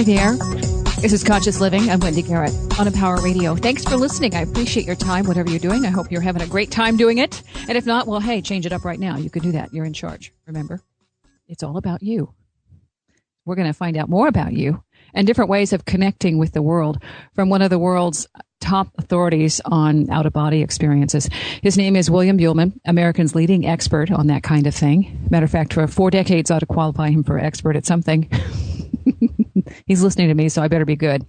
there. This is Conscious Living. I'm Wendy Garrett on Empower Radio. Thanks for listening. I appreciate your time, whatever you're doing. I hope you're having a great time doing it. And if not, well, hey, change it up right now. You can do that. You're in charge. Remember, it's all about you. We're going to find out more about you and different ways of connecting with the world from one of the world's top authorities on out-of-body experiences. His name is William Buhlman, America's leading expert on that kind of thing. Matter of fact, for 4 decades ought to qualify him for expert at something. He's listening to me, so I better be good.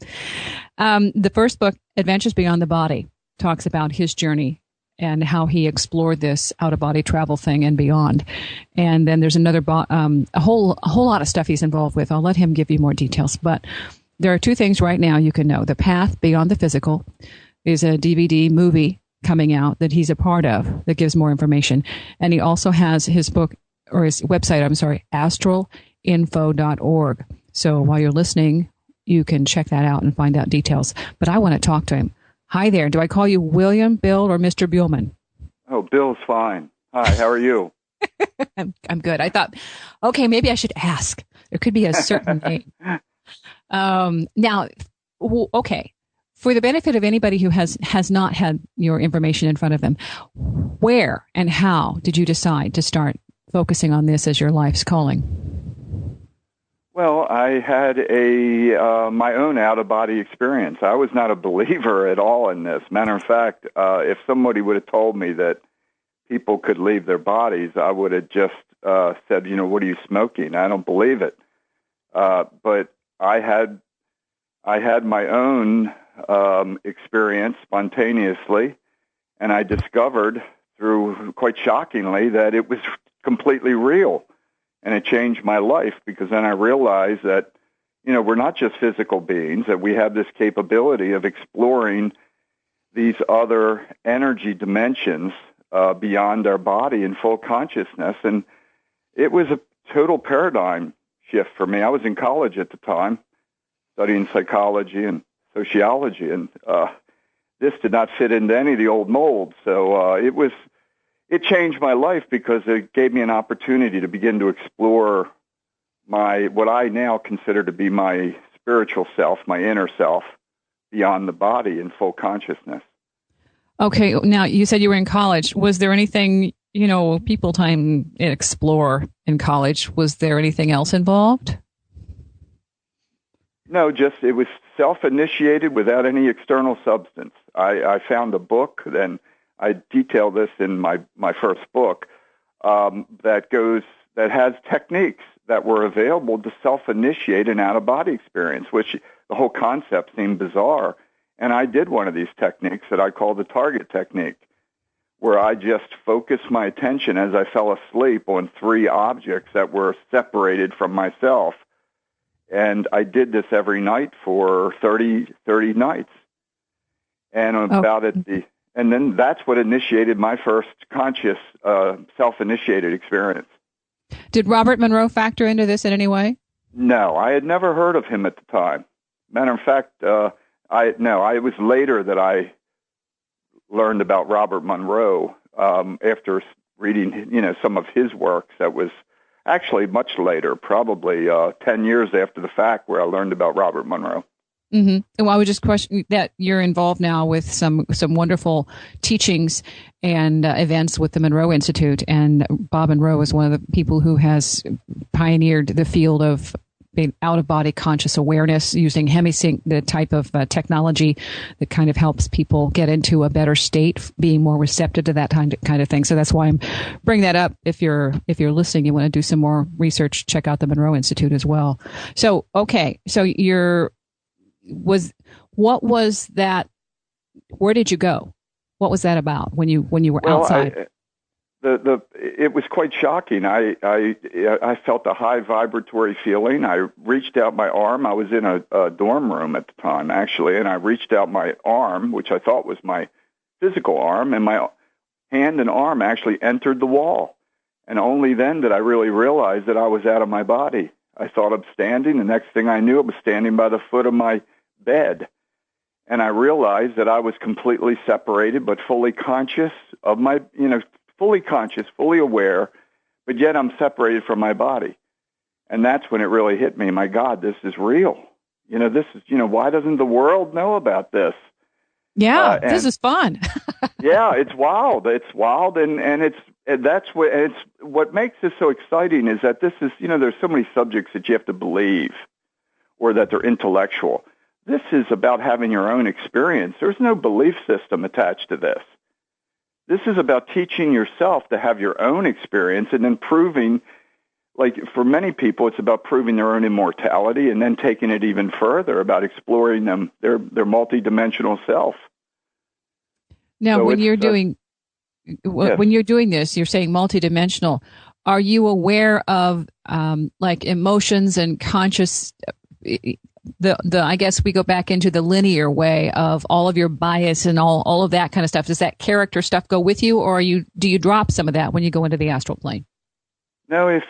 The first book, Adventures Beyond the Body, talks about his journey and how he explored this out-of-body travel thing and beyond. And then there's another, a whole lot of stuff he's involved with. I'll let him give you more details. But there are 2 things right now you can know. The Path Beyond the Physical is a DVD movie coming out that he's a part of that gives more information. And he also has his book, or his website, astralinfo.org. So while you're listening, you can check that out and find out details. But I want to talk to him. Hi there. Do I call you William, Bill, or Mr. Buhlman? Oh, Bill's fine. Hi, how are you? I'm good. I thought, okay, maybe I should ask. There could be a certain name. Now, okay, for the benefit of anybody who has not had your information in front of them, where and how did you decide to start focusing on this as your life's calling? Well, I had my own out-of-body experience. I was not a believer at all in this. Matter of fact, if somebody would have told me that people could leave their bodies, I would have just said, what are you smoking? I don't believe it. But I had my own experience spontaneously, and I discovered through, quite shockingly, that it was completely real. And it changed my life because then I realized that, we're not just physical beings, that we have this capability of exploring these other energy dimensions beyond our body in full consciousness. And it was a total paradigm shift for me. I was in college at the time, studying psychology and sociology, and this did not fit into any of the old molds. So it changed my life because it gave me an opportunity to begin to explore what I now consider to be my spiritual self, my inner self, beyond the body in full consciousness. Okay, now you said you were in college. Was there anything, people time explore in college? Was there anything else involved? No, just it was self-initiated without any external substance. I found a book, then I detail this in my first book, that has techniques that were available to self-initiate an out-of-body experience, which the whole concept seemed bizarre. And I did one of these techniques that I call the target technique, where I just focused my attention as I fell asleep on 3 objects that were separated from myself. And I did this every night for 30 nights. And and then that's what initiated my first conscious, self-initiated experience. Did Robert Monroe factor into this in any way? No, I had never heard of him at the time. Matter of fact, it was later that I learned about Robert Monroe after reading, some of his works. That was actually much later, probably 10 years after the fact, where I learned about Robert Monroe. Mm-hmm. Well, I would just question that you're involved now with some wonderful teachings and events with the Monroe Institute, and Bob Monroe is one of the people who has pioneered the field of out-of-body conscious awareness using hemisync, the type of technology that kind of helps people get into a better state, being more receptive to that kind of thing. So that's why I'm bringing that up. If you're listening, you want to do some more research, check out the Monroe Institute as well. So, okay. So what was that? Where did you go? What was that about when you were outside? It was quite shocking. I felt a high vibratory feeling. I reached out my arm. I was in a dorm room at the time, actually, and I reached out my arm, which I thought was my physical arm, and my hand and arm actually entered the wall. And only then did I really realize that I was out of my body. I thought I'm standing. The next thing I knew, I was standing by the foot of my bed. And I realized that I was completely separated, but fully conscious of my, fully conscious, fully aware, but yet I'm separated from my body. And that's when it really hit me. My God, this is real. This is, why doesn't the world know about this? Yeah, this is fun. Yeah, it's wild. It's wild, and that's what makes this so exciting is that this is, there's so many subjects that you have to believe or that they're intellectual. This is about having your own experience. There's no belief system attached to this. This is about teaching yourself to have your own experience and then proving, like for many people, it's about proving their own immortality and then taking it even further about exploring their multidimensional self. Now, when you're doing this, you're saying multidimensional. Are you aware of like emotions and conscious? I guess we go back into the linear way of all of your bias and all of that kind of stuff. Does that character stuff go with you, or do you drop some of that when you go into the astral plane? No, if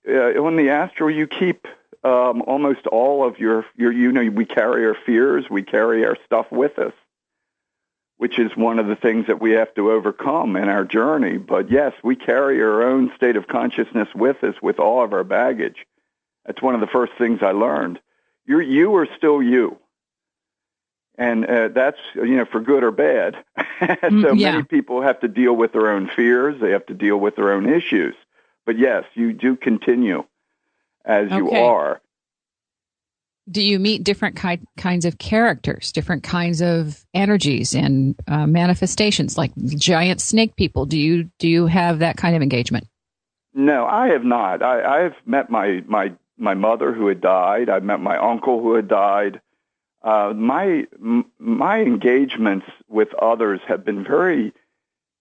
on the astral you keep almost all of your we carry our fears, we carry our stuff with us, which is one of the things that we have to overcome in our journey. But yes, we carry our own state of consciousness with us with all of our baggage. That's one of the first things I learned. You are still you. And that's, for good or bad. So many people have to deal with their own fears. They have to deal with their own issues. But yes, you do continue as you are. Do you meet different kinds of characters, different kinds of energies and manifestations, like giant snake people? Do you have that kind of engagement? No, I have not. I've met my mother who had died. I met my uncle who had died. My engagements with others have been very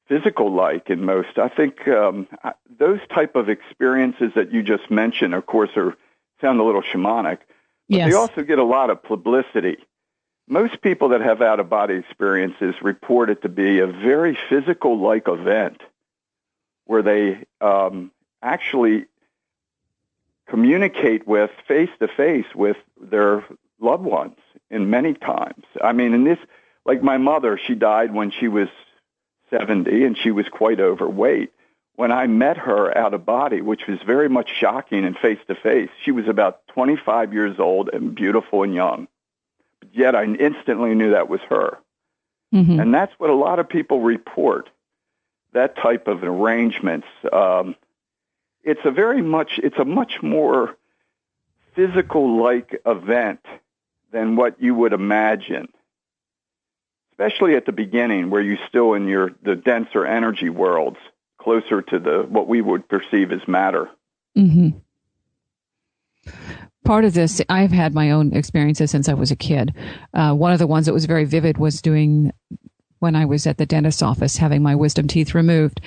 physical-like in most. I think those type of experiences that you just mentioned, of course, sound a little shamanic, but they also get a lot of publicity. Most people that have out-of-body experiences report it to be a very physical-like event where they actually communicate with face-to-face with their loved ones in many times. I mean, in this, like my mother, she died when she was 70, and she was quite overweight. When I met her out of body, which was very much shocking and face-to-face, she was about 25 years old and beautiful and young. But yet I instantly knew that was her. Mm-hmm. And that's what a lot of people report, that type of arrangements. It's a much more physical-like event than what you would imagine, especially at the beginning where you're still in the denser energy worlds, closer to what we would perceive as matter. Mm-hmm. Part of this, I've had my own experiences since I was a kid. One of the ones that was very vivid was when I was at the dentist's office having my wisdom teeth removed.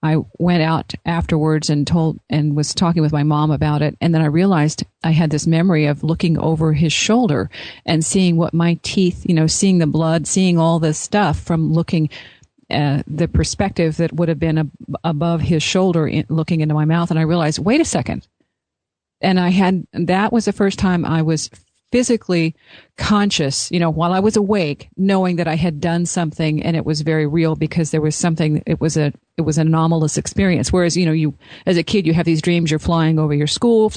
I went out afterwards and was talking with my mom about it. And then I realized I had this memory of looking over his shoulder and seeing what my teeth, seeing the blood, seeing all this stuff from looking the perspective that would have been above his shoulder looking into my mouth. And I realized, wait a second. And that was the first time I was physically conscious, while I was awake, knowing that I had done something and it was very real because there was something, it was an anomalous experience. Whereas, you, as a kid, you have these dreams, you're flying over your school,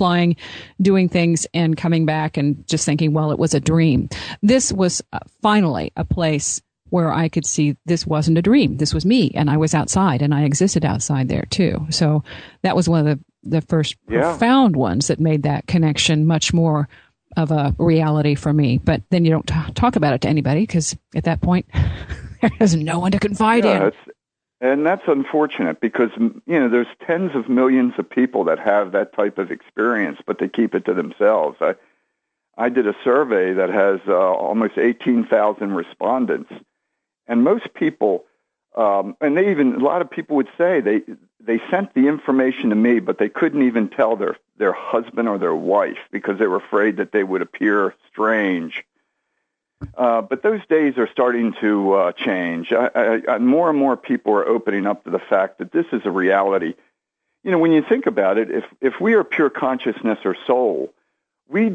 doing things and coming back and just thinking, well, it was a dream. This was finally a place where I could see this wasn't a dream. This was me, and I was outside, and I existed outside there too. So that was one of the first profound ones that made that connection much more of a reality for me. But then you don't talk about it to anybody because at that point, there's no one to confide in. And that's unfortunate because, there's tens of millions of people that have that type of experience, but they keep it to themselves. I did a survey that has almost 18,000 respondents. And most people, and a lot of people would say they sent the information to me, but they couldn't even tell their husband or their wife because they were afraid that they would appear strange. But those days are starting to change. More and more people are opening up to the fact that this is a reality. When you think about it, if we are pure consciousness or soul, we're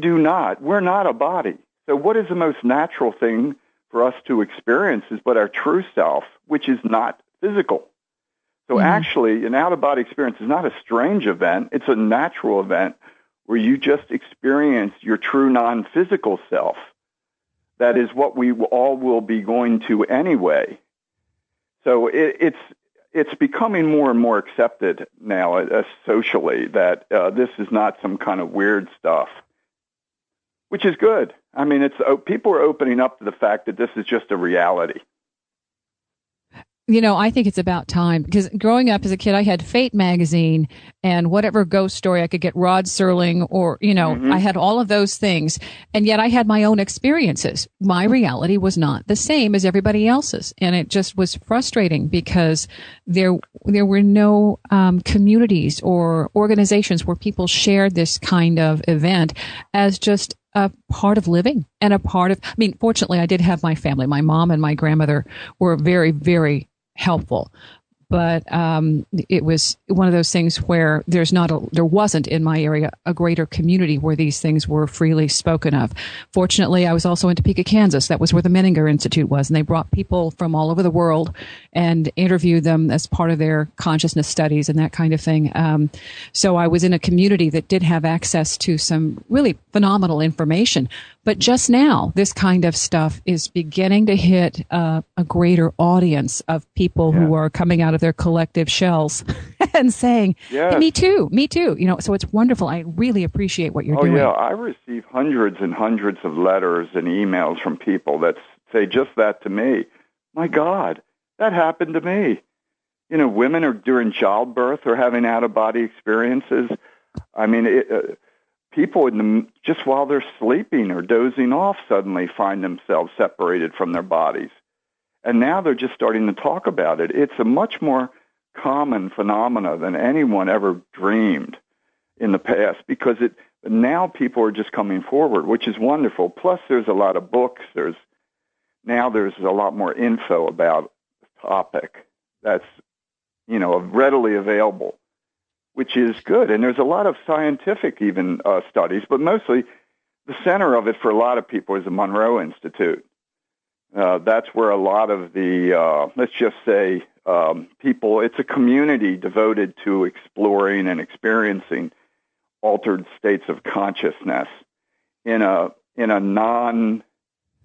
not a body. So what is the most natural thing for us to experience but our true self, which is not physical. So actually, an out-of-body experience is not a strange event. It's a natural event where you just experience your true non-physical self. That is what we all will be going to anyway. So it's becoming more and more accepted now socially that this is not some kind of weird stuff, which is good. I mean, people are opening up to the fact that this is just a reality. You know, I think it's about time, because growing up as a kid, I had Fate magazine and whatever ghost story I could get, Rod Serling, or, you know, I had all of those things. And yet I had my own experiences. My reality was not the same as everybody else's. And it just was frustrating because there were no communities or organizations where people shared this kind of event as just a part of living and a part of, I mean, fortunately, I did have my family. My mom and my grandmother were very, very helpful. But it was one of those things where there wasn't in my area a greater community where these things were freely spoken of. Fortunately, I was also in Topeka, Kansas. That was where the Menninger Institute was, and they brought people from all over the world and interviewed them as part of their consciousness studies and that kind of thing. So I was in a community that did have access to some really phenomenal information. But just now, this kind of stuff is beginning to hit a greater audience of people who are coming out of their collective shells and saying, hey, me too. You know, so it's wonderful. I really appreciate what you're doing. Oh, yeah. I receive hundreds and hundreds of letters and emails from people that say just that to me. My God, that happened to me. You know, women are during childbirth or having out-of-body experiences. I mean, people just while they're sleeping or dozing off suddenly find themselves separated from their bodies. And now they're just starting to talk about it. It's a much more common phenomena than anyone ever dreamed in the past, because now people are just coming forward, which is wonderful. Plus, there's a lot of books. There's a lot more info about the topic that's, you know, readily available, which is good. And there's a lot of scientific even studies, but mostly the center of it for a lot of people is the Monroe Institute. That's where a lot of the, let's just say, people, it's a community devoted to exploring and experiencing altered states of consciousness in a non,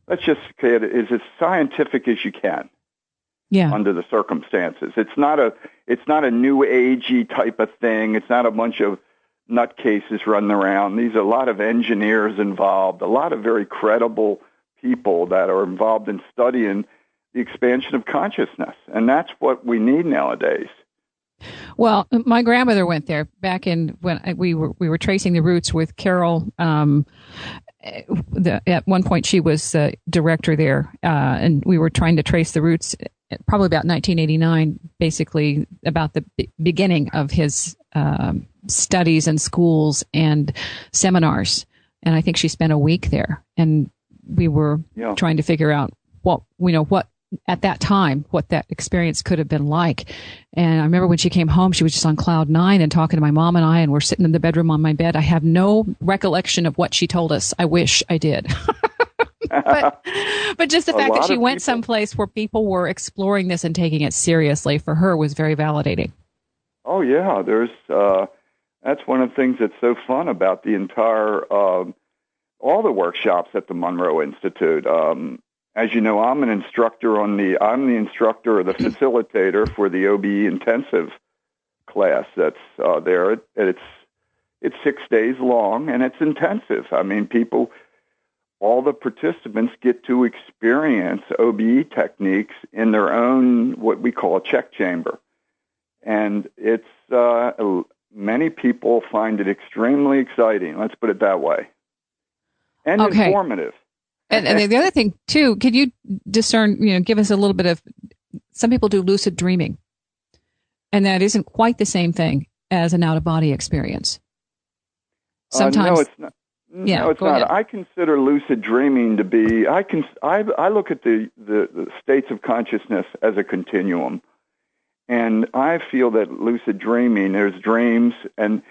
let's just say it is as scientific as you can. Yeah. Under the circumstances. It's not a new agey type of thing. It's not a bunch of nutcases running around. These are a lot of engineers involved, a lot of very credible people that are involved in studying the expansion of consciousness. And that's what we need nowadays. Well, my grandmother went there back in when we were tracing the roots with Carol. At one point, she was director there, and we were trying to trace the roots. Probably about 1989, basically about the beginning of his studies and schools and seminars. And I think she spent a week there, and we were trying to figure out what at that time, what that experience could have been like. And I remember when she came home, she was just on cloud nine and talking to my mom and I, and we're sitting in the bedroom on my bed. I have no recollection of what she told us. I wish I did. But just the fact that she went someplace where people were exploring this and taking it seriously for her was very validating. Oh, yeah. That's one of the things that's so fun about the entire, all the workshops at the Monroe Institute. As you know, I'm the instructor or the facilitator for the OBE intensive class that's there. It's 6 days long, and it's intensive. I mean, all the participants get to experience OBE techniques in their own, what we call a check chamber. And it's many people find it extremely exciting, let's put it that way, and informative. And the other thing, too, could you discern, give us a little bit of, some people do lucid dreaming, and that isn't quite the same thing as an out-of-body experience. Sometimes. No, it's not. No, it's not. Ahead. I consider lucid dreaming to be, I look at the states of consciousness as a continuum. And I feel that lucid dreaming, there's dreams, and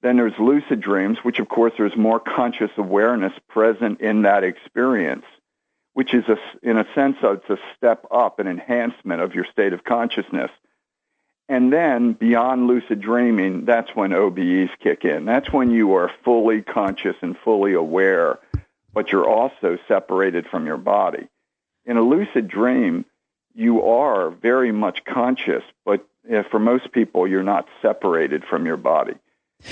then there's lucid dreams, which of course there's more conscious awareness present in that experience, which is, in a sense, it's a step up, an enhancement of your state of consciousness. And then beyond lucid dreaming, that's when OBEs kick in. That's when you are fully conscious and fully aware, but you're also separated from your body. In a lucid dream, you are very much conscious, but for most people, you're not separated from your body.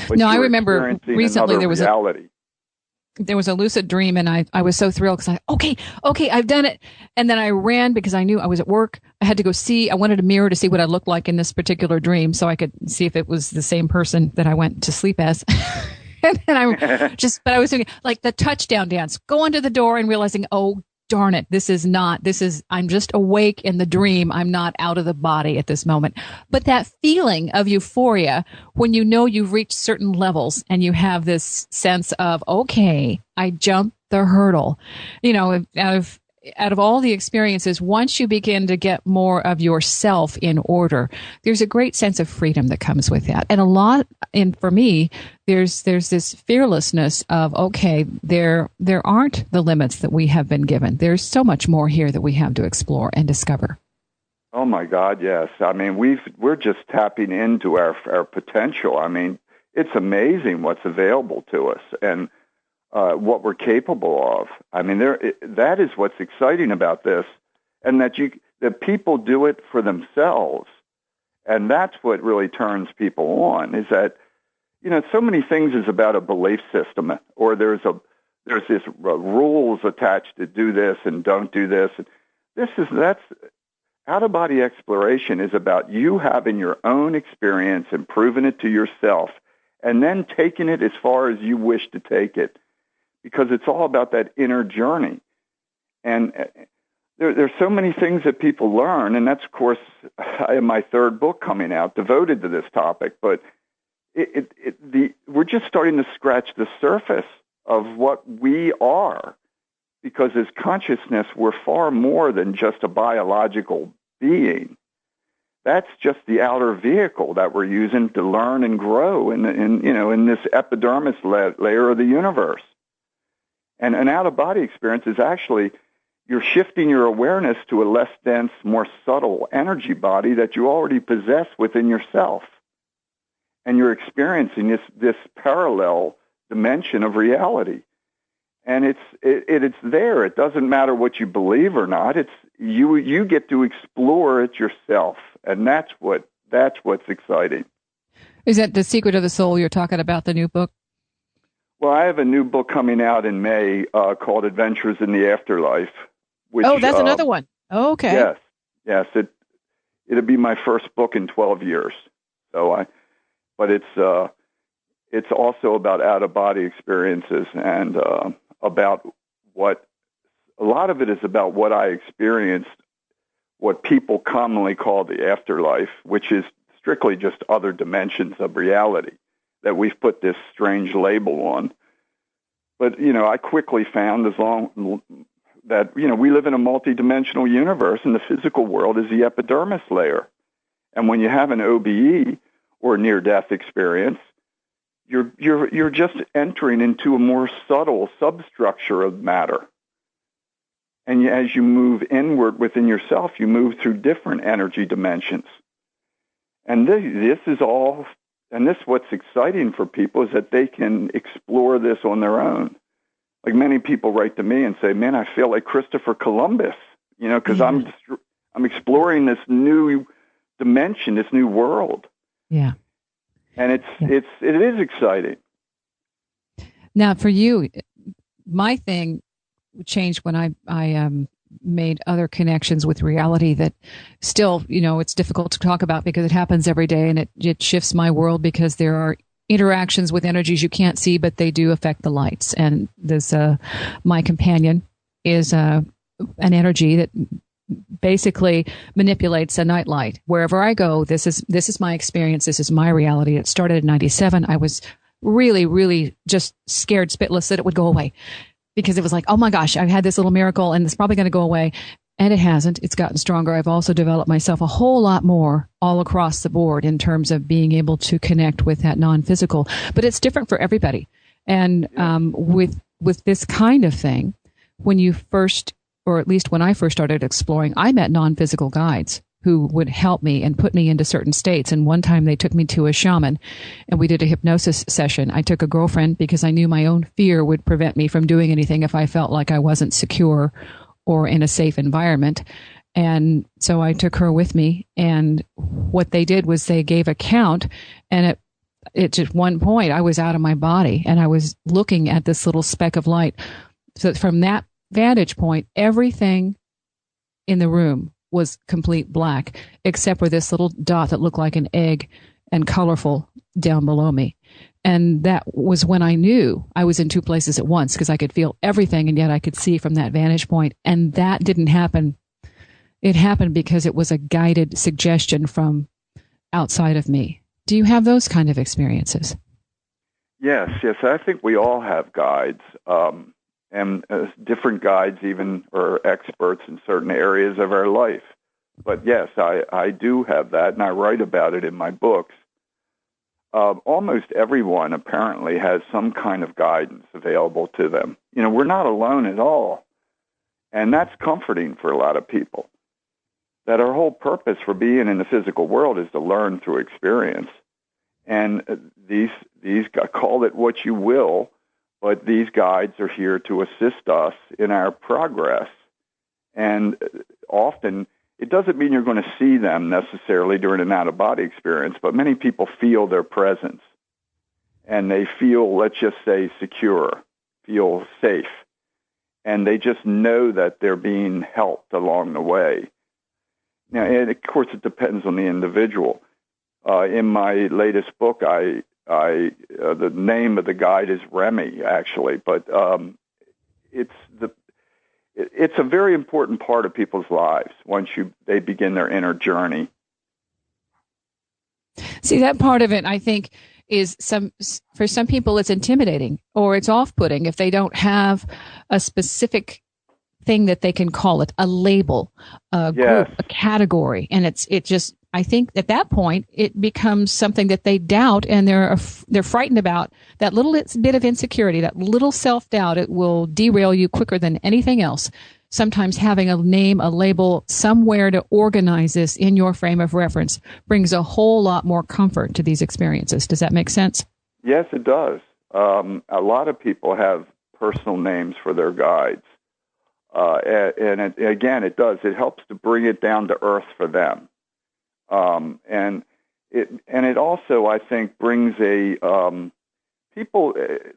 But no, I remember recently there was a lucid dream, and I was so thrilled because okay, I've done it. And then I ran because I knew I was at work. I had to go see. I wanted a mirror to see what I looked like in this particular dream so I could see if it was the same person that I went to sleep as. And then but I was thinking, like the touchdown dance, go under the door and realizing, oh, darn it, I'm just awake in the dream. I'm not out of the body at this moment. But that feeling of euphoria when you know you've reached certain levels and you have this sense of, okay, I jumped the hurdle, out of all the experiences, once you begin to get more of yourself in order, there's a great sense of freedom that comes with that. And for me, there's this fearlessness of, okay, there aren't the limits that we have been given. There's so much more here that we have to explore and discover. Oh my God, yes. I mean, we're just tapping into our potential. I mean, it's amazing what's available to us. And what we're capable of. I mean, that is what's exciting about this, and that people do it for themselves, and that's what really turns people on. Is that so many things is about a belief system, or there's this rules attached to do this and don't do this. That's out of body exploration is about you having your own experience and proving it to yourself, and then taking it as far as you wish to take it. Because it's all about that inner journey. And there's so many things that people learn, and that's, of course, I have my third book coming out devoted to this topic, but we're just starting to scratch the surface of what we are, because as consciousness, we're far more than just a biological being. That's just the outer vehicle that we're using to learn and grow in this epidermis layer of the universe. And an out-of-body experience is actually, you're shifting your awareness to a less dense, more subtle energy body that you already possess within yourself. And you're experiencing this parallel dimension of reality. And it's there. It doesn't matter what you believe or not. It's you get to explore it yourself. And that's what's exciting. Is that The Secret of the Soul you're talking about, the new book? Well, I have a new book coming out in May called Adventures in the Afterlife. Which, that's another one. Oh, okay. Yes. It'll be my first book in 12 years. But it's also about out of body experiences and about a lot of it is about what I experienced, what people commonly call the afterlife, which is strictly just other dimensions of reality that we've put this strange label on. But, I quickly found that we live in a multidimensional universe, and the physical world is the epidermis layer. And when you have an OBE or near-death experience, you're just entering into a more subtle substructure of matter. And as you move inward within yourself, you move through different energy dimensions. And this is all. And what's exciting for people is that they can explore this on their own. Like many people write to me and say, man, I feel like Christopher Columbus, because I'm exploring this new dimension, this new world. Yeah. And it is exciting. Now, for you, my thing changed when I made other connections with reality that still, it's difficult to talk about because it happens every day, and it shifts my world because there are interactions with energies you can't see, but they do affect the lights. And there's my companion is an energy that basically manipulates a nightlight. Wherever I go, this is my experience. This is my reality. It started in 97. I was really, really just scared spitless that it would go away. Because it was like, oh my gosh, I've had this little miracle and it's probably going to go away. And it hasn't. It's gotten stronger. I've also developed myself a whole lot more all across the board in terms of being able to connect with that non-physical. But it's different for everybody. And with this kind of thing, when you first, or at least when I first started exploring, I met non-physical guides who would help me and put me into certain states. And one time they took me to a shaman and we did a hypnosis session. I took a girlfriend because I knew my own fear would prevent me from doing anything if I felt like I wasn't secure or in a safe environment. And so I took her with me, and what they did was they gave a count, and at just one point I was out of my body and I was looking at this little speck of light. So from that vantage point, everything in the room was complete black, except for this little dot that looked like an egg and colorful down below me. And that was when I knew I was in two places at once, because I could feel everything and yet I could see from that vantage point. And that didn't happen. It happened because it was a guided suggestion from outside of me. Do you have those kind of experiences? Yes. I think we all have guides, and different guides even, or experts in certain areas of our life. But yes, I do have that, and I write about it in my books. Almost everyone apparently has some kind of guidance available to them. We're not alone at all. And that's comforting for a lot of people. That our whole purpose for being in the physical world is to learn through experience. And these call it what you will, but these guides are here to assist us in our progress. And often, it doesn't mean you're going to see them necessarily during an out-of-body experience, but many people feel their presence. And they feel, let's just say, secure, feel safe. And they just know that they're being helped along the way. Now, and of course, it depends on the individual. In my latest book, the name of the guide is Remy, actually, but it's a very important part of people's lives once they begin their inner journey. See, that part of it, I think, is for some people it's intimidating or it's off-putting if they don't have a specific thing that they can call it, a label, a group, a category, and it just, I think at that point it becomes something that they doubt, and they're frightened about that little bit of insecurity, that little self-doubt. It will derail you quicker than anything else. Sometimes having a name, a label, somewhere to organize this in your frame of reference brings a whole lot more comfort to these experiences. Does that make sense? Yes, it does. A lot of people have personal names for their guides. It does. It helps to bring it down to earth for them. And it also, I think, brings the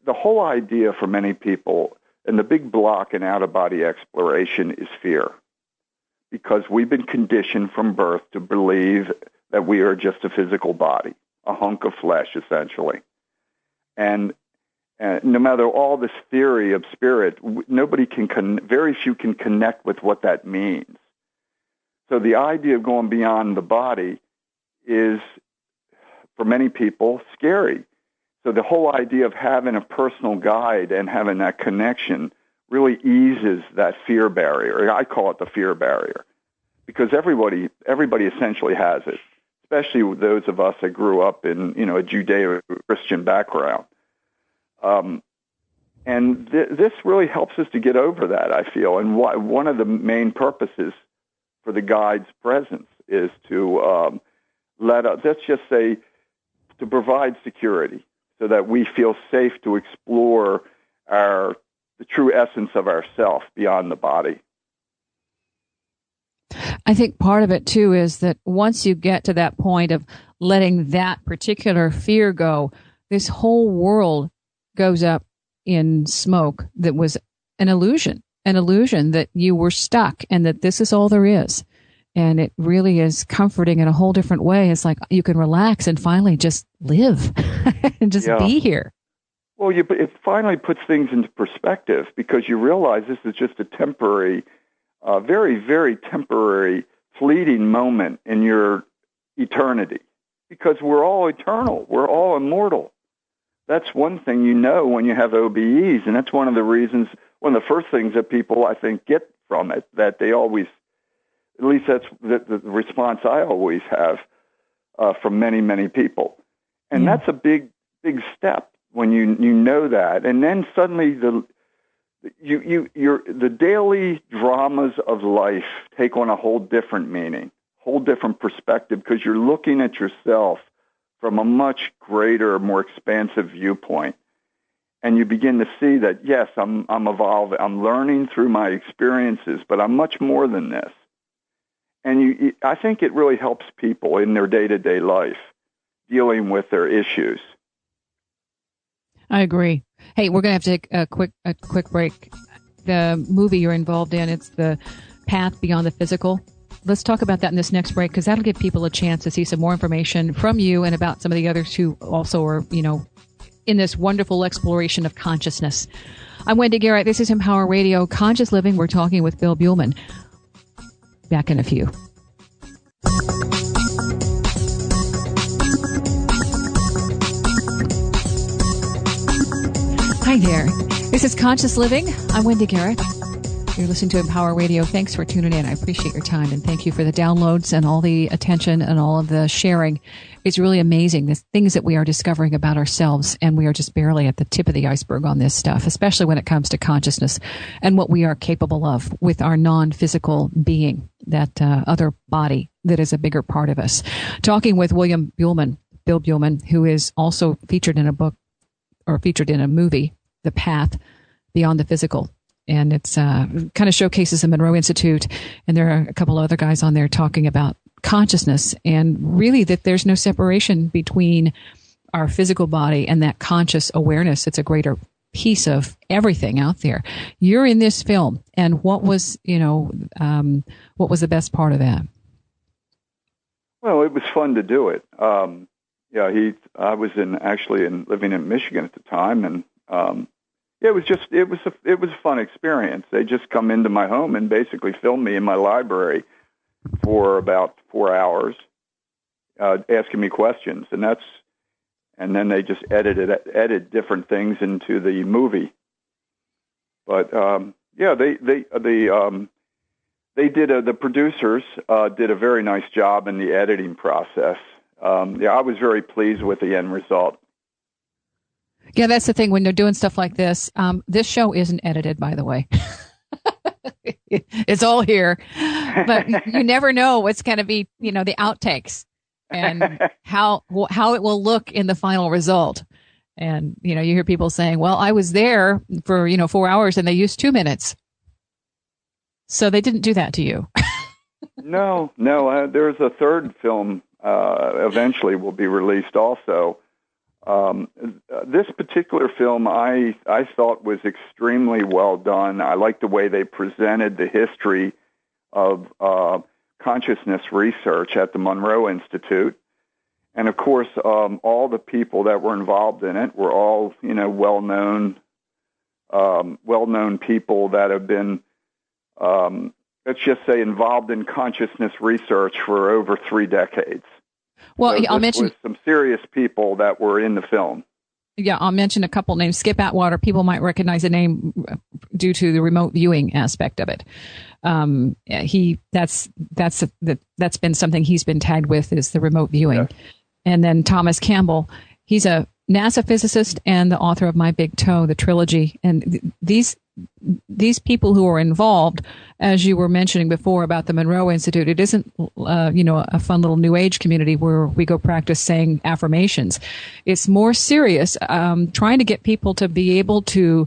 whole idea for many people, and the big block in out-of-body exploration is fear. Because we've been conditioned from birth to believe that we are just a physical body, a hunk of flesh, essentially. And no matter all this theory of spirit, very few can connect with what that means. So the idea of going beyond the body is, for many people, scary. So the whole idea of having a personal guide and having that connection really eases that fear barrier. I call it the fear barrier, because everybody essentially has it, especially those of us that grew up in a Judeo-Christian background. This really helps us to get over that, I feel. And one of the main purposes for the guide's presence is to let's just say, to provide security so that we feel safe to explore the true essence of ourself beyond the body. I think part of it, too, is that once you get to that point of letting that particular fear go, this whole world goes up in smoke that was an illusion that you were stuck and that this is all there is. And it really is comforting in a whole different way. It's like you can relax and finally just live and just be here. Well, it finally puts things into perspective, because you realize this is just a temporary, very, very temporary, fleeting moment in your eternity, because we're all eternal. We're all immortal. That's one thing when you have OBEs, and that's one of the first things that people, I think, get from it, that they always, at least that's the response I always have from many, many people. And that's a big, big step when you know that. And then suddenly the daily dramas of life take on a whole different meaning, whole different perspective because you're looking at yourself from a much greater, more expansive viewpoint. And you begin to see that, yes, I'm evolving, I'm learning through my experiences, but I'm much more than this. And I think it really helps people in their day-to-day life dealing with their issues. I agree. Hey, we're going to have to take a quick break. The movie you're involved in, it's The Path Beyond the Physical. Let's talk about that in this next break, because that'll give people a chance to see some more information from you and about some of the others who also are, in this wonderful exploration of consciousness. I'm Wendy Garrett. This is Empower Radio, Conscious Living. We're talking with Bill Buhlman. Back in a few. Hi there. This is Conscious Living. I'm Wendy Garrett. You're listening to Empower Radio. Thanks for tuning in. I appreciate your time, and thank you for the downloads and all the attention and all of the sharing. It's really amazing, the things that we are discovering about ourselves, and we are just barely at the tip of the iceberg on this stuff, especially when it comes to consciousness and what we are capable of with our non-physical being, that other body that is a bigger part of us. Talking with Bill Buhlman, who is also featured in a book or featured in a movie, The Path Beyond the Physical. And it's kind of showcases the Monroe Institute, and there are a couple other guys on there talking about consciousness, and really that there's no separation between our physical body and that conscious awareness. It's a greater piece of everything out there. You're in this film, and what was the best part of that? Well, it was fun to do it. I was living in Michigan at the time, and it was a fun experience. They just come into my home and basically film me in my library for about 4 hours, asking me questions, and then they just edit different things into the movie. But the producers did a very nice job in the editing process. I was very pleased with the end result. Yeah, that's the thing when they're doing stuff like this. This show isn't edited, by the way. It's all here, but you never know what's going to be, the outtakes and how it will look in the final result. And, you hear people saying, well, I was there for, 4 hours and they used 2 minutes. So they didn't do that to you. No. There's a third film eventually will be released also. This particular film I thought was extremely well done. I liked the way they presented the history of consciousness research at the Monroe Institute. And of course, all the people that were involved in it were all, well-known people that have been, let's just say, involved in consciousness research for over 3 decades. Well, so I'll mention some serious people that were in the film. Yeah, I'll mention a couple names. Skip Atwater. People might recognize the name due to the remote viewing aspect of it. That's been something he's been tagged with, is the remote viewing. Yes. And then Thomas Campbell. He's a NASA physicist and the author of My Big Toe, the trilogy. And these people who are involved, as you were mentioning before about the Monroe Institute, it isn't, a fun little New Age community where we go practice saying affirmations. It's more serious, trying to get people to be able to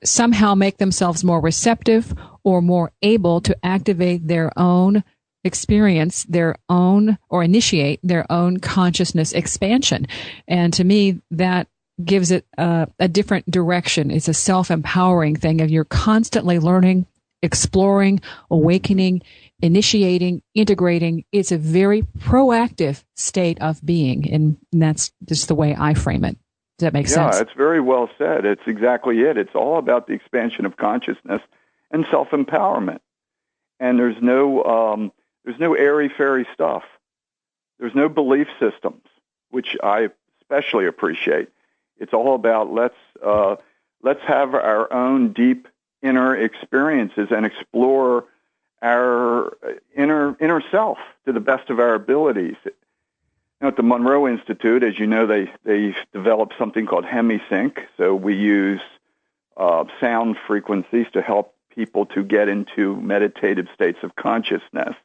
somehow make themselves more receptive or more able to activate their own experience, their own, or initiate their own consciousness expansion. And to me, that gives it a different direction. It's a self-empowering thing, and you're constantly learning, exploring, awakening, initiating, integrating. It's a very proactive state of being, and that's just the way I frame it. Does that make sense? Yeah, it's very well said. It's exactly it. It's all about the expansion of consciousness and self-empowerment. And there's no airy-fairy stuff. There's no belief systems, which I especially appreciate. It's all about let's have our own deep inner experiences and explore our inner self to the best of our abilities. At the Monroe Institute, as you know, they developed something called hemisync. So we use sound frequencies to help people to get into meditative states of consciousness.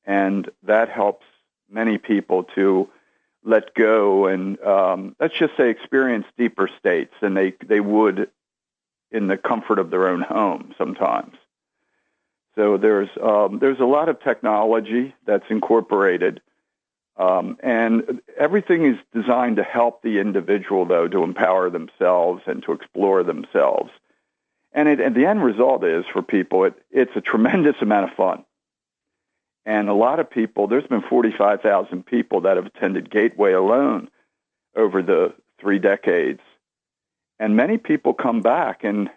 And that helps many people to let go and, let's just say, experience deeper states than they would in the comfort of their own home sometimes. So there's a lot of technology that's incorporated, and everything is designed to help the individual, though, to empower themselves and to explore themselves. And the end result is, for people, it's a tremendous amount of fun. And a lot of people, there's been 45,000 people that have attended Gateway alone over the 3 decades. And many people come back and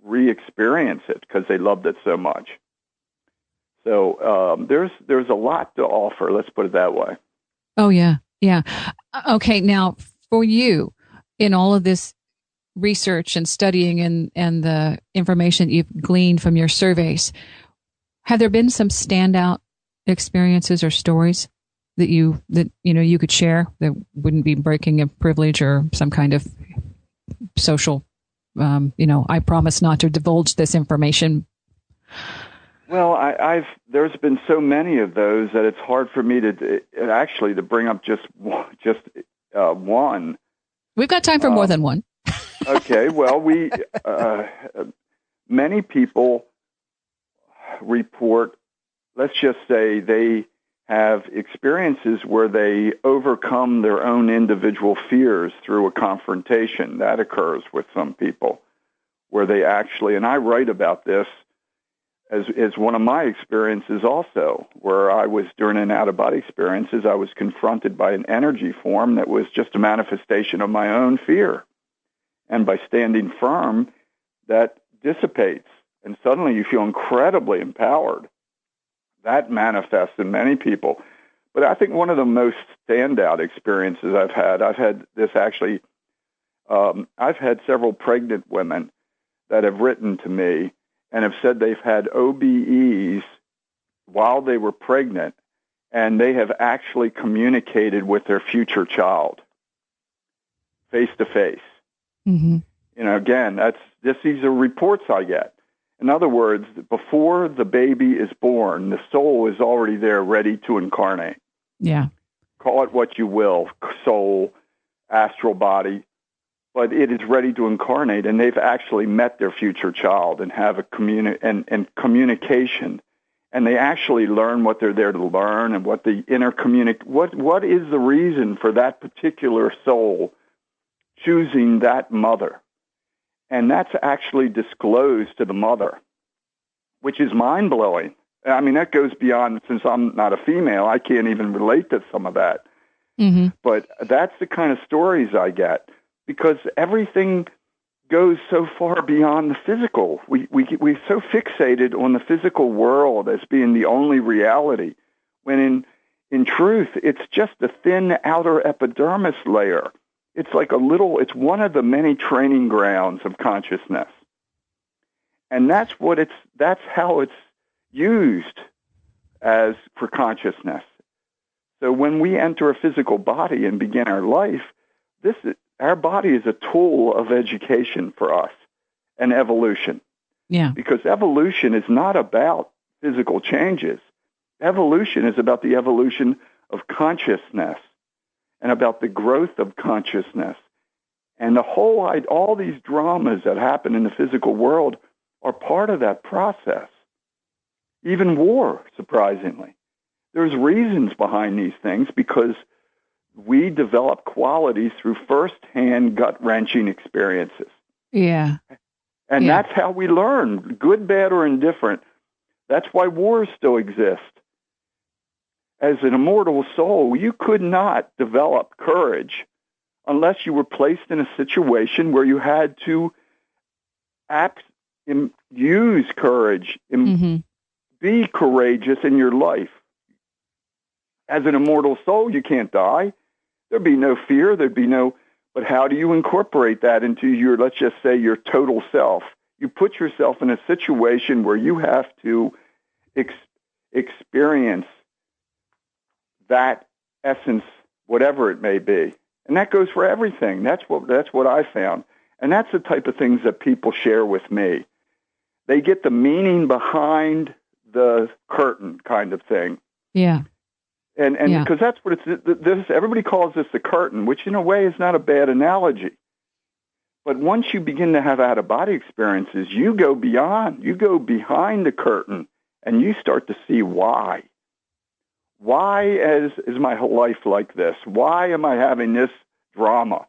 re-experience it because they loved it so much. So there's a lot to offer, let's put it that way. Oh, yeah. Yeah. Okay. Now, for you, in all of this research and studying and the information that you've gleaned from your surveys, have there been some standout experiences or stories that you could share that wouldn't be breaking a privilege or some kind of social, I promise not to divulge this information? Well, there's been so many of those that it's hard for me to bring up just one. We've got time for more than one. Okay. Well, many people report, let's just say, they have experiences where they overcome their own individual fears through a confrontation. That occurs with some people, where they actually, and I write about this as one of my experiences also, where I was, during an out-of-body experiences, I was confronted by an energy form that was just a manifestation of my own fear. And by standing firm, that dissipates. And suddenly you feel incredibly empowered. That manifests in many people. But I think one of the most standout experiences I've had this actually, I've had several pregnant women that have written to me and have said they've had OBEs while they were pregnant, and they have actually communicated with their future child face to face. Again, these are reports I get. In other words, before the baby is born, the soul is already there, ready to incarnate. Yeah. Call it what you will, soul, astral body, but it is ready to incarnate, and they've actually met their future child and have a communication, and they actually learn what they're there to learn and what the what is the reason for that particular soul choosing that mother. And that's actually disclosed to the mother, which is mind-blowing. I mean, that goes beyond, since I'm not a female, I can't even relate to some of that. Mm-hmm. But that's the kind of stories I get, because everything goes so far beyond the physical. We're so fixated on the physical world as being the only reality, when in truth, it's just a thin outer epidermis layer. It's it's one of the many training grounds of consciousness. And that's how it's used as for consciousness. So when we enter a physical body and begin our life, our body is a tool of education for us and evolution. Yeah. Because evolution is not about physical changes. Evolution is about the evolution of consciousness and about the growth of consciousness. And all these dramas that happen in the physical world are part of that process. Even war, surprisingly. There's reasons behind these things, because we develop qualities through first-hand gut-wrenching experiences. Yeah. And that's how we learn, good, bad, or indifferent. That's why wars still exist. As an immortal soul, you could not develop courage unless you were placed in a situation where you had to use courage, be courageous in your life. As an immortal soul, you can't die. There'd be no fear. But how do you incorporate that into your, let's just say, your total self? You put yourself in a situation where you have to experience that essence, whatever it may be. And that goes for everything. That's what I found. And that's the type of things that people share with me. They get the meaning behind the curtain kind of thing. Yeah. And because that's what this, everybody calls this the curtain, which in a way is not a bad analogy. But once you begin to have out-of-body experiences, you go behind the curtain, and you start to see why. Why is my life like this? Why am I having this drama?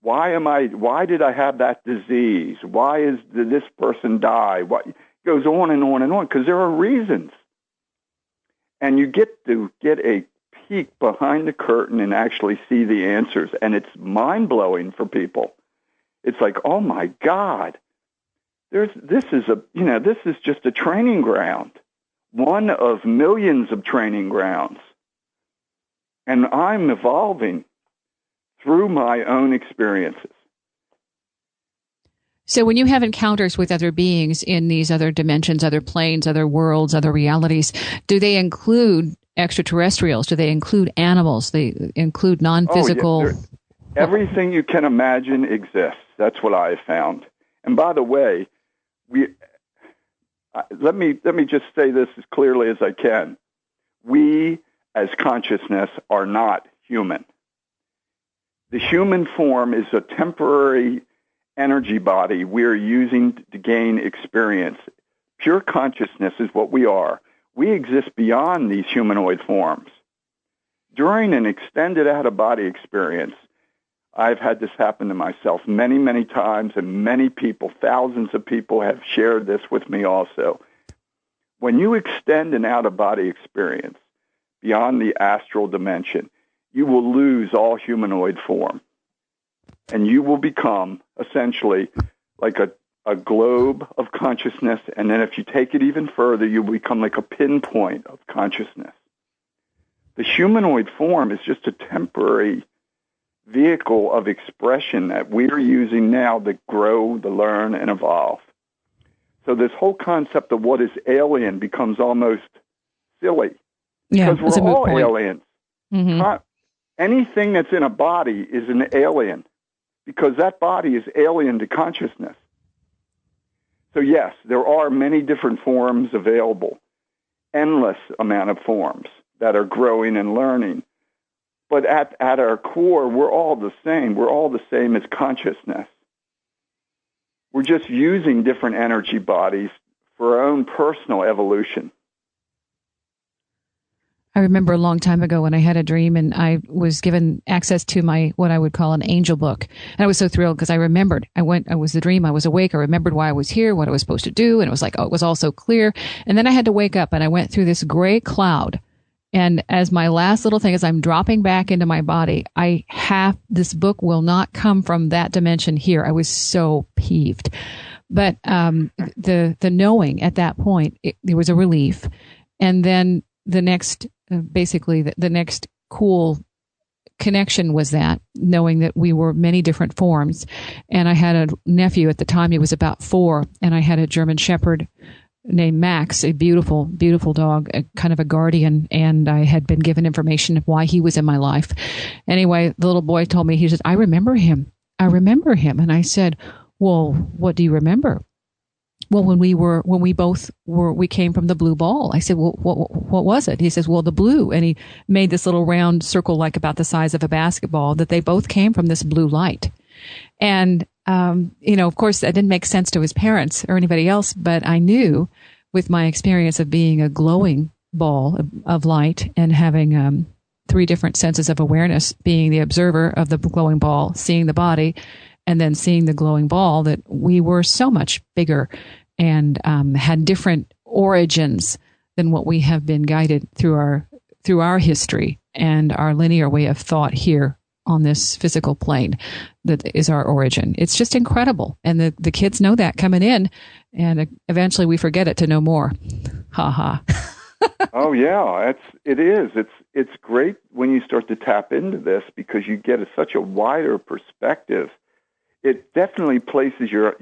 Why did I have that disease? Why did this person die? It goes on and on and on, because there are reasons. And you get to get a peek behind the curtain and actually see the answers. And it's mind-blowing for people. It's like, oh my God, this is just a training ground, one of millions of training grounds. And I'm evolving through my own experiences. So when you have encounters with other beings in these other dimensions, other planes, other worlds, other realities, do they include extraterrestrials? Do they include animals? They include non-physical? Oh, yeah. Everything you can imagine exists. That's what I have found. And by the way, let me just say this as clearly as I can. We, as consciousness, are not human. The human form is a temporary energy body we're using to gain experience. Pure consciousness is what we are. We exist beyond these humanoid forms. During an extended out-of-body experience, I've had this happen to myself many, many times, and many people, thousands of people have shared this with me also. When you extend an out-of-body experience beyond the astral dimension, you will lose all humanoid form, and you will become essentially like a globe of consciousness, and then if you take it even further, you become like a pinpoint of consciousness. The humanoid form is just a temporary vehicle of expression that we're using now to grow, to learn, and evolve. So this whole concept of what is alien becomes almost silly. Yeah, because we're all aliens. Mm-hmm. Anything that's in a body is an alien, because that body is alien to consciousness. So yes, there are many different forms available, endless amount of forms that are growing and learning. But at our core, we're all the same. We're all the same as consciousness. We're just using different energy bodies for our own personal evolution. I remember a long time ago when I had a dream and I was given access to my, what I would call an angel book. And I was so thrilled because I remembered, I was the dream, I was awake, I remembered why I was here, what I was supposed to do. And it was like, oh, it was all so clear. And then I had to wake up and I went through this gray cloud. And as my last little thing, as I'm dropping back into my body, this book will not come from that dimension here. I was so peeved. But the knowing at that point, there was a relief. And then the next, the next cool connection was that, knowing that we were many different forms. And I had a nephew at the time, he was about 4, and I had a German Shepherd named Max, a beautiful, beautiful dog, kind of a guardian, and I had been given information of why he was in my life. Anyway, the little boy told me, he said, I remember him. And I said, well, what do you remember? Well, we came from the blue ball. I said, well, what was it? He says, well, the blue. And he made this little round circle, like about the size of a basketball, that they both came from this blue light. And, of course, that didn't make sense to his parents or anybody else, but I knew with my experience of being a glowing ball of light and having 3 different senses of awareness, being the observer of the glowing ball, seeing the body, and then seeing the glowing ball, that we were so much bigger and had different origins than what we have been guided through our history and our linear way of thought here on this physical plane that is our origin. It's just incredible. And the kids know that coming in, and eventually we forget it to know more. Ha ha. Oh yeah, it is. It's great when you start to tap into this, because you get such a wider perspective. It definitely places your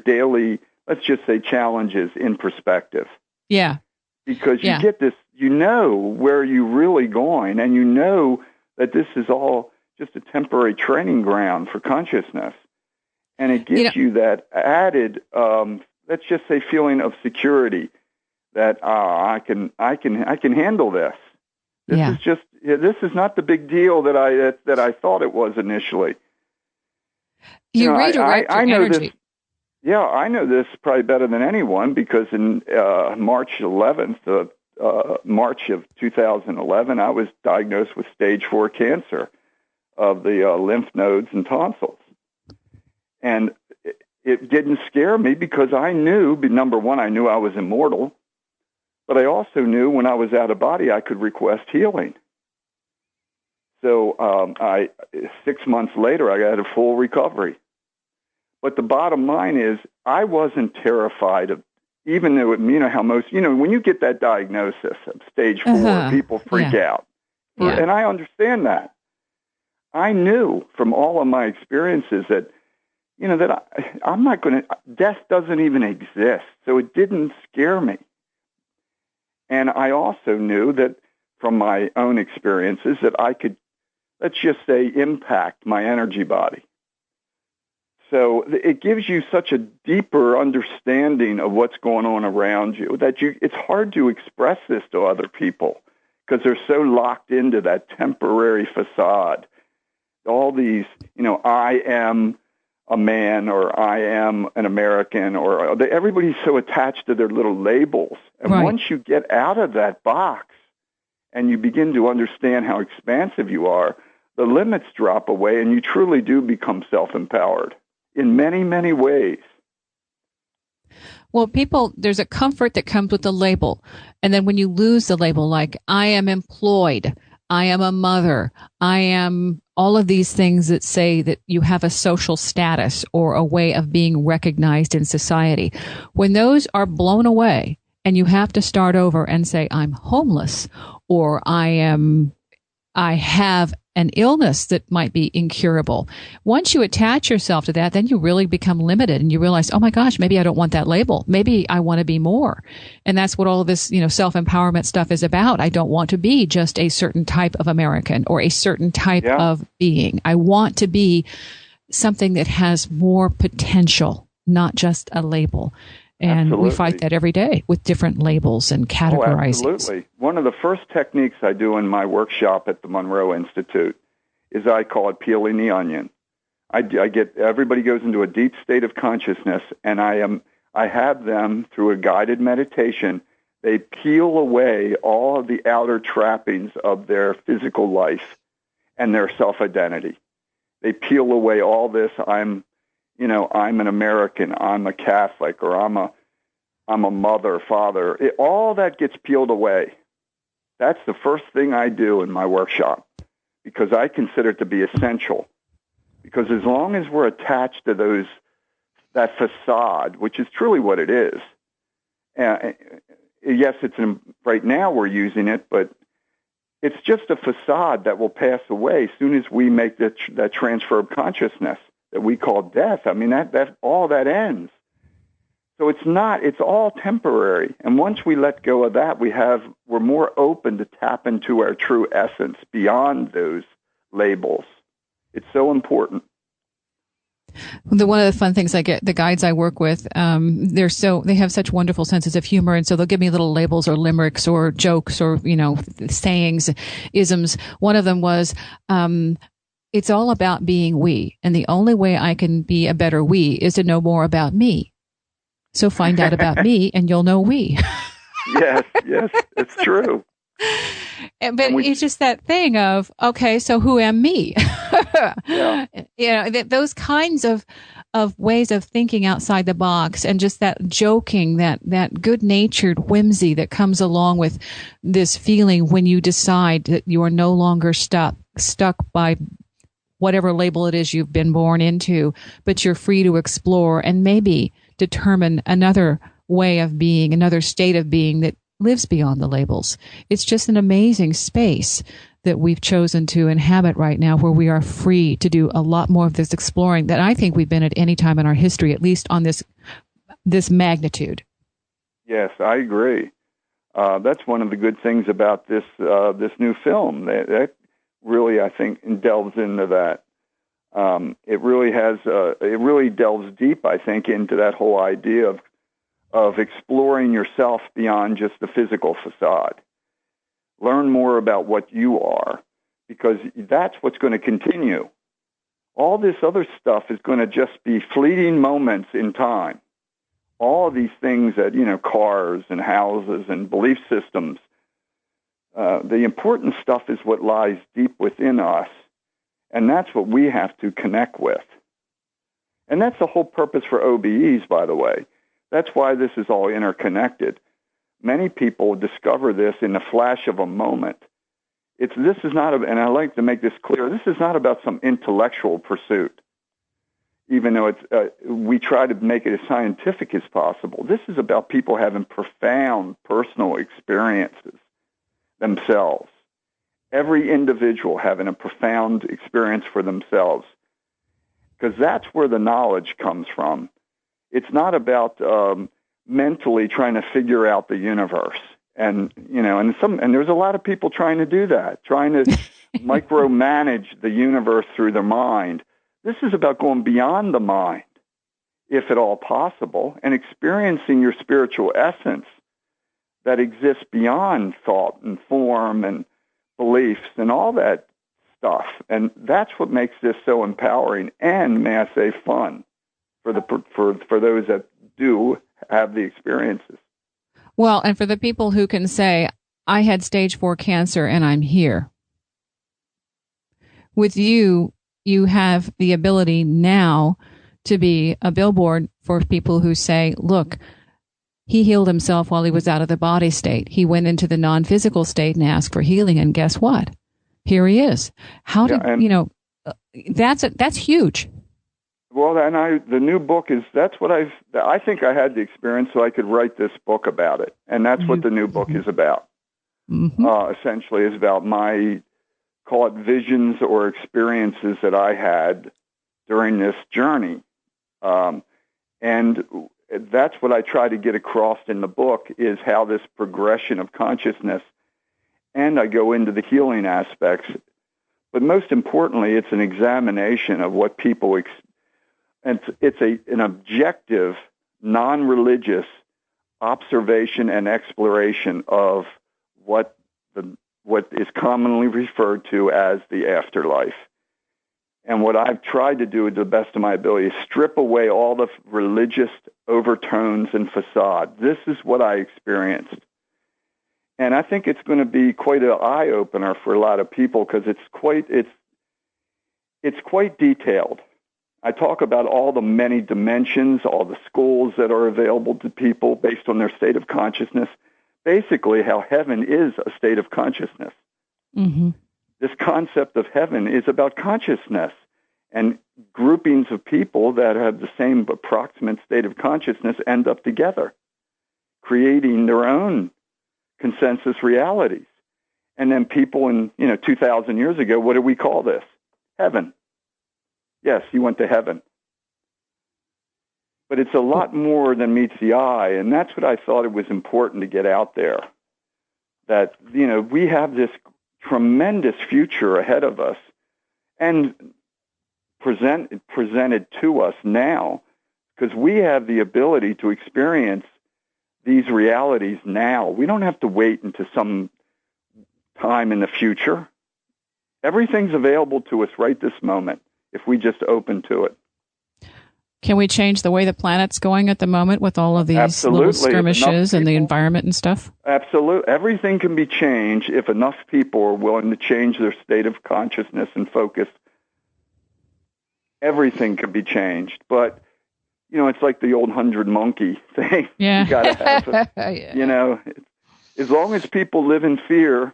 daily, let's just say, challenges in perspective. Yeah. Because you get this, where you're really going, and that this is all just a temporary training ground for consciousness. And it gives you that added, let's just say, feeling of security. that I can handle this. This is not the big deal that I thought it was initially. You redirect your energy. This. Yeah, I know this probably better than anyone because in March 11th, March of 2011, I was diagnosed with stage 4 cancer of the lymph nodes and tonsils. And it didn't scare me because I knew, number one, I knew I was immortal, but I also knew when I was out of body, I could request healing. So 6 months later, I had a full recovery. But the bottom line is, I wasn't terrified of, even though, how most, when you get that diagnosis of stage 4, people freak out. And I understand that. I knew from all of my experiences that, that I'm not going to, death doesn't even exist. So it didn't scare me. And I also knew that from my own experiences that I could, let's just say, impact my energy body. So it gives you such a deeper understanding of what's going on around you that it's hard to express this to other people because they're so locked into that temporary facade. All these, I am a man or I am an American or everybody's so attached to their little labels. And once you get out of that box and you begin to understand how expansive you are, the limits drop away and you truly do become self-empowered in many, many ways. Well, there's a comfort that comes with the label. And then when you lose the label, like I am employed, I am a mother, I am all of these things that say that you have a social status or a way of being recognized in society. When those are blown away and you have to start over and say, I'm homeless or I have an illness that might be incurable. Once you attach yourself to that, then you really become limited and you realize, oh my gosh, maybe I don't want that label. Maybe I want to be more. And that's what all of this, self-empowerment stuff is about. I don't want to be just a certain type of American or a certain type of being. I want to be something that has more potential, not just a label. And we fight that every day with different labels and categorizing. Oh, absolutely. One of the first techniques I do in my workshop at the Monroe Institute is I call it peeling the onion. I get everybody goes into a deep state of consciousness, and I have them through a guided meditation. They peel away all of the outer trappings of their physical life and their self-identity. They peel away all this. I'm an American, I'm a Catholic, or I'm a mother, father. All that gets peeled away. That's the first thing I do in my workshop because I consider it to be essential. Because as long as we're attached to that facade, which is truly what it is, yes, right now we're using it, but it's just a facade that will pass away as soon as we make that transfer of consciousness that we call death. I mean, that all that ends. So it's all temporary. And once we let go of that, we're more open to tap into our true essence beyond those labels. It's so important. One of the fun things I get, the guides I work with, they have such wonderful senses of humor. And so they'll give me little labels or limericks or jokes or, sayings, isms. One of them was, it's all about being we. And the only way I can be a better we is to know more about me. So find out about me and you'll know we. Yes, it's true. But it's just that thing of, okay, so who am me? Those kinds of ways of thinking outside the box and just that joking, that good-natured whimsy that comes along with this feeling when you decide that you are no longer stuck by whatever label it is you've been born into, but you're free to explore and maybe determine another way of being, another state of being that lives beyond the labels. It's just an amazing space that we've chosen to inhabit right now where we are free to do a lot more of this exploring that I think we've been at any time in our history, at least on this magnitude. Yes, I agree. That's one of the good things about this new film. That really, I think, delves into that. It really delves deep, I think, into that whole idea of exploring yourself beyond just the physical facade. Learn more about what you are, because that's what's going to continue. All this other stuff is going to just be fleeting moments in time. All of these things that, cars and houses and belief systems, the important stuff is what lies deep within us, and that's what we have to connect with. And that's the whole purpose for OBEs, by the way. That's why this is all interconnected. Many people discover this in the flash of a moment. This is not, and I like to make this clear, this is not about some intellectual pursuit, even though we try to make it as scientific as possible. This is about people having profound personal experiences themselves. Every individual having a profound experience for themselves, because that's where the knowledge comes from. It's not about mentally trying to figure out the universe. And, and there's a lot of people trying to do that, trying to micromanage the universe through their mind. This is about going beyond the mind, if at all possible, and experiencing your spiritual essence that exists beyond thought and form and beliefs and all that stuff. And that's what makes this so empowering and, may I say, fun for those that do have the experiences. Well, and for the people who can say, I had stage 4 cancer and I'm here. With you, you have the ability now to be a billboard for people who say, look, he healed himself while he was out of the body state. He went into the non-physical state and asked for healing, and guess what? Here he is. How did, that's huge. Well, and the new book is, that's what I think I had the experience so I could write this book about it. And that's what the new book is about. Essentially is about my, call it visions or experiences that I had during this journey. And that's what I try to get across in the book, is how this progression of consciousness, and I go into the healing aspects. But most importantly, it's an examination of what people and it's an objective, non-religious observation and exploration of what is commonly referred to as the afterlife. And what I've tried to do to the best of my ability is strip away all the religious overtones and facade. This is what I experienced. And I think it's going to be quite an eye-opener for a lot of people, because it's quite detailed. I talk about all the many dimensions, all the schools that are available to people based on their state of consciousness. Basically, how heaven is a state of consciousness. Mm-hmm. This concept of heaven is about consciousness, and groupings of people that have the same approximate state of consciousness end up together, creating their own consensus realities. And then people in 2,000 years ago, what do we call this? Heaven. Yes, you went to heaven. But it's a lot more than meets the eye, and that's what I thought it was important to get out there. That, we have this tremendous future ahead of us, and presented to us now, because we have the ability to experience these realities now. We don't have to wait until some time in the future. Everything's available to us right this moment, if we just open to it. Can we change the way the planet's going at the moment with all of these Absolutely. Little skirmishes and the environment and stuff? Absolutely. Everything can be changed if enough people are willing to change their state of consciousness and focus. Everything can be changed. But, it's like the old 100 monkey thing. Yeah. You got to have it. As long as people live in fear,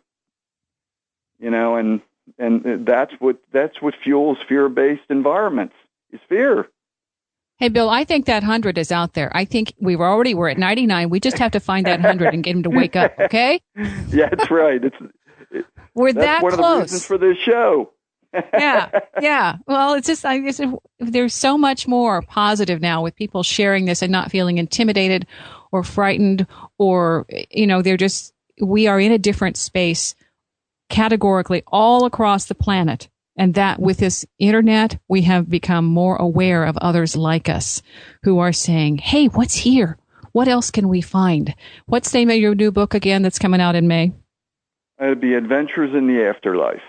and that's what fuels fear-based environments, is fear. Hey, Bill, I think that 100 is out there. I think we're at 99. We just have to find that 100 and get him to wake up, okay? Yeah, that's right. We're that close. That's one of the reasons for this show. Yeah. Well, it's just, there's so much more positive now with people sharing this and not feeling intimidated or frightened, or, we are in a different space categorically all across the planet. And that with this internet, we have become more aware of others like us who are saying, hey, what's here? what else can we find? What's the name of your new book again that's coming out in May? It'd be Adventures in the Afterlife.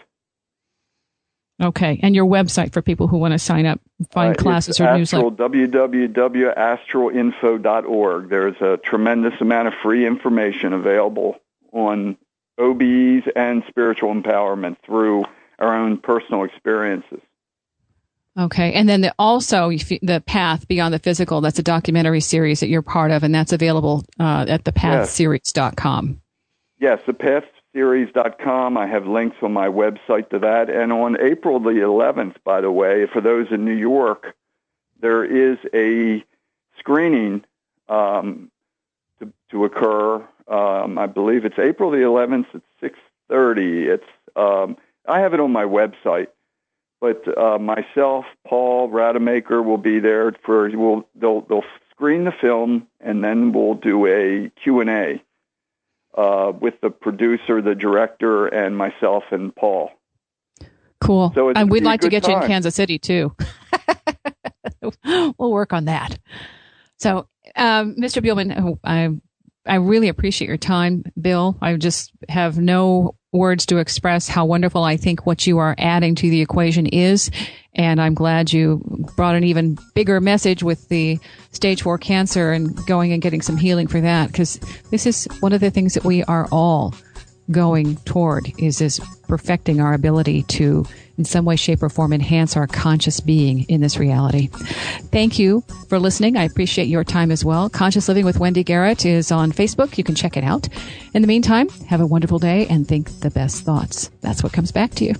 Okay. And your website for people who want to sign up, find classes or Astral, newsletter? www.astralinfo.org. There's a tremendous amount of free information available on OBEs and spiritual empowerment through our own personal experiences. Okay. And then also the Path Beyond the Physical, that's a documentary series that you're part of, and that's available at thepathseries.com. Yes, thepathseries.com. I have links on my website to that. And on April the 11th, by the way, for those in New York, there is a screening to occur. I believe it's April the 11th at 6:30. I have it on my website. But myself, Paul Rademacher will be there they'll screen the film, and then we'll do a Q&A with the producer, the director, and myself and Paul. Cool. So and we'd like to get time. you in Kansas City too. We'll work on that. So, Mr. Buhlman, I really appreciate your time, Bill. I just have no words to express how wonderful I think what you are adding to the equation is. And I'm glad you brought an even bigger message with the stage 4 cancer and going and getting some healing for that. Because this is one of the things that we are all going toward, is this perfecting our ability to, in some way, shape, or form, enhance our conscious being in this reality. Thank you for listening. I appreciate your time as well. Conscious Living with Wendy Garrett is on Facebook. You can check it out. In the meantime, have a wonderful day and think the best thoughts. That's what comes back to you.